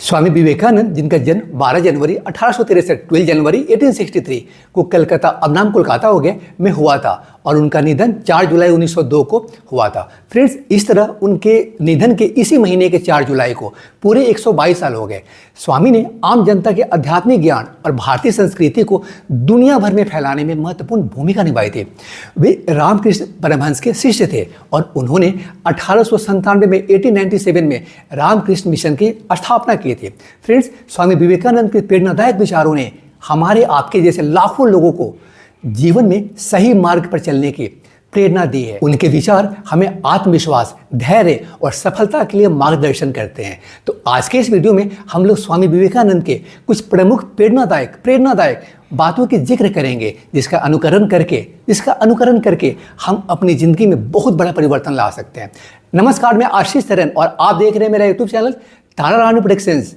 स्वामी विवेकानंद, जिनका जन्म 12 जनवरी 1863 12 जनवरी 1863 को कलकत्ता, अब नाम कोलकाता हो गया, में हुआ था और उनका निधन 4 जुलाई 1902 को हुआ था। फ्रेंड्स, इस तरह उनके निधन के इसी महीने के 4 जुलाई को पूरे 122 साल हो गए। स्वामी ने आम जनता के आध्यात्मिक ज्ञान और भारतीय संस्कृति को दुनिया भर में फैलाने में महत्वपूर्ण भूमिका निभाई थी। वे रामकृष्ण परमहंस के शिष्य थे और उन्होंने 1897 में 1897 में रामकृष्ण मिशन की स्थापना की थी। फ्रेंड्स, स्वामी विवेकानंद के प्रेरणादायक विचारों ने हमारे आपके जैसे लाखों लोगों को जीवन में सही मार्ग पर चलने की प्रेरणा दी है। उनके विचार हमें आत्मविश्वास, धैर्य और सफलता के लिए मार्गदर्शन करते हैं। तो आज के इस वीडियो में हम लोग स्वामी विवेकानंद के कुछ प्रमुख प्रेरणादायक बातों की जिक्र करेंगे, जिसका अनुकरण करके हम अपनी जिंदगी में बहुत बड़ा परिवर्तन ला सकते हैं। नमस्कार, मैं आशीष तरन और आप देख रहे हैं मेरा यूट्यूब चैनल तारा रानी प्रोडक्शंस।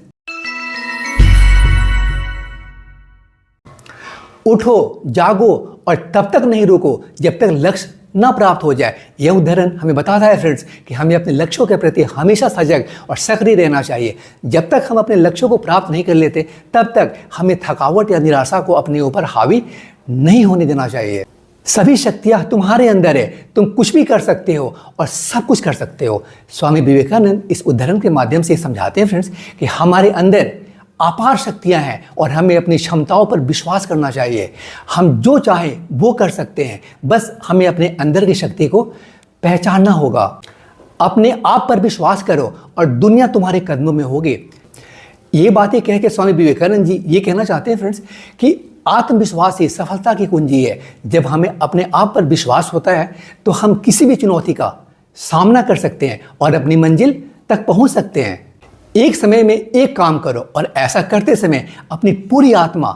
उठो, जागो और तब तक नहीं रुको जब तक लक्ष्य ना प्राप्त हो जाए। यह उदाहरण हमें बताता है फ्रेंड्स कि हमें अपने लक्ष्यों के प्रति हमेशा सजग और सक्रिय रहना चाहिए। जब तक हम अपने लक्ष्यों को प्राप्त नहीं कर लेते, तब तक हमें थकावट या निराशा को अपने ऊपर हावी नहीं होने देना चाहिए। सभी शक्तियाँ तुम्हारे अंदर है, तुम कुछ भी कर सकते हो और सब कुछ कर सकते हो। स्वामी विवेकानंद इस उदाहरण के माध्यम से समझाते हैं फ्रेंड्स कि हमारे अंदर अपार शक्तियां हैं और हमें अपनी क्षमताओं पर विश्वास करना चाहिए। हम जो चाहें वो कर सकते हैं, बस हमें अपने अंदर की शक्ति को पहचानना होगा। अपने आप पर विश्वास करो और दुनिया तुम्हारे कदमों में होगी। ये बातें कह के स्वामी विवेकानंद जी ये कहना चाहते हैं फ्रेंड्स कि आत्मविश्वास ही सफलता की कुंजी है। जब हमें अपने आप पर विश्वास होता है तो हम किसी भी चुनौती का सामना कर सकते हैं और अपनी मंजिल तक पहुंच सकते हैं। एक समय में एक काम करो और ऐसा करते समय अपनी पूरी आत्मा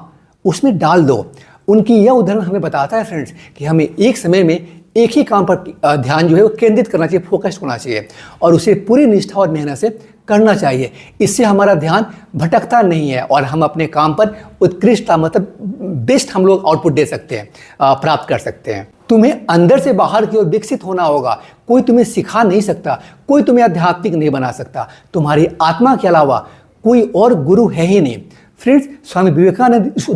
उसमें डाल दो। उनकी यह उदाहरण हमें बताता है फ्रेंड्स कि हमें एक समय में एक ही काम पर ध्यान जो है वो केंद्रित करना चाहिए, फोकस होना चाहिए और उसे पूरी निष्ठा और मेहनत से करना चाहिए। इससे हमारा ध्यान भटकता नहीं है और हम अपने काम पर उत्कृष्टता, मतलब बेस्ट हम लोग आउटपुट दे सकते हैं, प्राप्त कर सकते हैं। तुम्हें अंदर से बाहर की ओर विकसित होना होगा। कोई तुम्हें सिखा नहीं सकता, कोई तुम्हें आध्यात्मिक नहीं बना सकता। तुम्हारी आत्मा के अलावा कोई और गुरु है ही नहीं। फ्रेंड्स, स्वामी विवेकानंद इस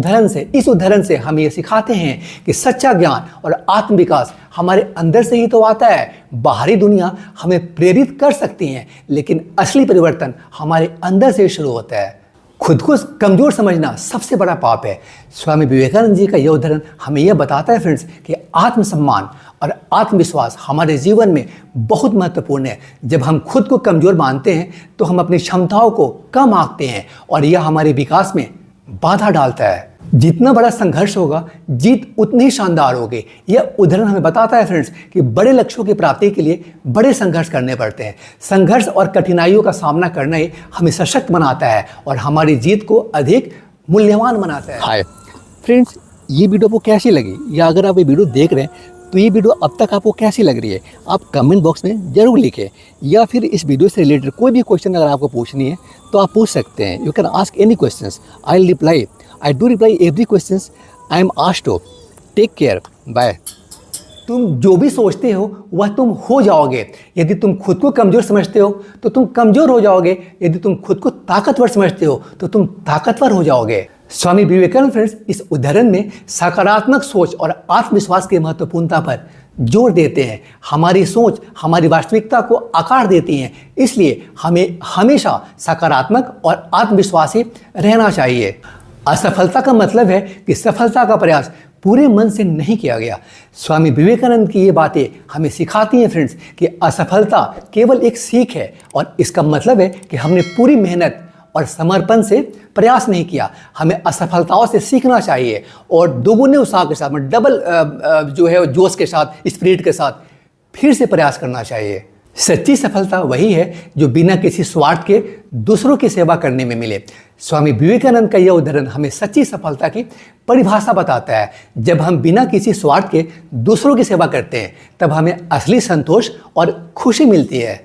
उदाहरण से हमें ये सिखाते हैं कि सच्चा ज्ञान और आत्मविकास हमारे अंदर से ही तो आता है। बाहरी दुनिया हमें प्रेरित कर सकती है, लेकिन असली परिवर्तन हमारे अंदर से शुरू होता है। खुद को कमज़ोर समझना सबसे बड़ा पाप है। स्वामी विवेकानंद जी का यह उदाहरण हमें यह बताता है फ्रेंड्स कि आत्मसम्मान और आत्मविश्वास हमारे जीवन में बहुत महत्वपूर्ण है। जब हम खुद को कमज़ोर मानते हैं तो हम अपनी क्षमताओं को कम आंकते हैं और यह हमारे विकास में बाधा डालता है। जितना बड़ा संघर्ष होगा, जीत उतनी ही शानदार होगी। यह उदाहरण हमें बताता है फ्रेंड्स कि बड़े लक्ष्यों की प्राप्ति के लिए बड़े संघर्ष करने पड़ते हैं। संघर्ष और कठिनाइयों का सामना करना ही हमें सशक्त बनाता है और हमारी जीत को अधिक मूल्यवान बनाता है। हाय फ्रेंड्स, ये वीडियो आपको कैसी लगी, या अगर आप ये वीडियो देख रहे हैं तो ये वीडियो अब तक आपको कैसी लग रही है, आप कमेंट बॉक्स में ज़रूर लिखें। या फिर इस वीडियो से रिलेटेड कोई भी क्वेश्चन अगर आपको पूछनी है तो आप पूछ सकते हैं। You can ask any questions, I will reply. I do reply every questions I am asked to. Take care. Bye. तुम जो भी सोचते हो वह तुम हो जाओगे। यदि तुम खुद को कमज़ोर समझते हो तो तुम कमज़ोर हो जाओगे। यदि तुम खुद को ताकतवर समझते हो तो तुम ताकतवर हो जाओगे। स्वामी विवेकानंद फ्रेंड्स इस उदाहरण में सकारात्मक सोच और आत्मविश्वास की महत्वपूर्णता पर जोर देते हैं। हमारी सोच हमारी वास्तविकता को आकार देती हैं, इसलिए हमें हमेशा सकारात्मक और आत्मविश्वासी रहना चाहिए। असफलता का मतलब है कि सफलता का प्रयास पूरे मन से नहीं किया गया। स्वामी विवेकानंद की ये बातें हमें सिखाती हैं फ्रेंड्स कि असफलता केवल एक सीख है और इसका मतलब है कि हमने पूरी मेहनत और समर्पण से प्रयास नहीं किया। हमें असफलताओं से सीखना चाहिए और दोगुने उत्साह के साथ, डबल जो है जोश के साथ, स्पिरिट के साथ फिर से प्रयास करना चाहिए। सच्ची सफलता वही है जो बिना किसी स्वार्थ के दूसरों की सेवा करने में मिले। स्वामी विवेकानंद का यह उदाहरण हमें सच्ची सफलता की परिभाषा बताता है। जब हम बिना किसी स्वार्थ के दूसरों की सेवा करते हैं तब हमें असली संतोष और खुशी मिलती है।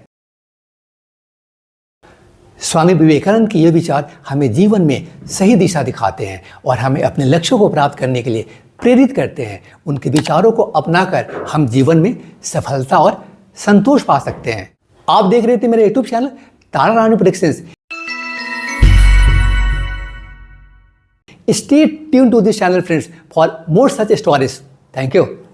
स्वामी विवेकानंद के ये विचार हमें जीवन में सही दिशा दिखाते हैं और हमें अपने लक्ष्यों को प्राप्त करने के लिए प्रेरित करते हैं। उनके विचारों को अपनाकर हम जीवन में सफलता और संतोष पा सकते हैं। आप देख रहे थे मेरे YouTube channel Tara Rani productions. Stay tuned to this channel, friends, for more such stories. Thank you.